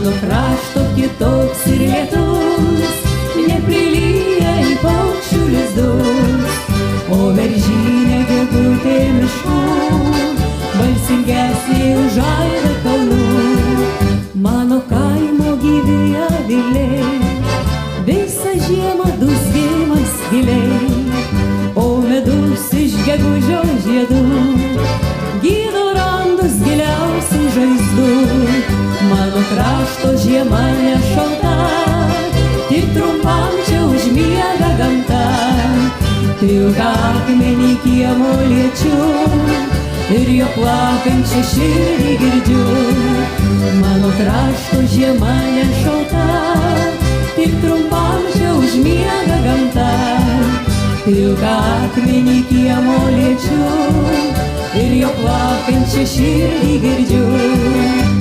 Mano krašto kitoks ir lietus neprilyja į paukščių lizdus, o veržynė gegutė miškų balsingesnė už aidą kalnų. Mano kaimo gyvi aviliai visą žiemą dūzgimas giliai, o medus iš gegužio žiedų gydo randus giliausių žaizdų. Mano krašto žiema nešalta, tik trumpam čia užmiega gamta. Pilką akmenį kiemo liečiu ir jo plakančią širdį girdžiu. Mano krašto žiema nešalta, tik trumpam čia užmiega gamta. Pilką akmenį kiemo liečiu ir jo plakančią širdį girdžiu.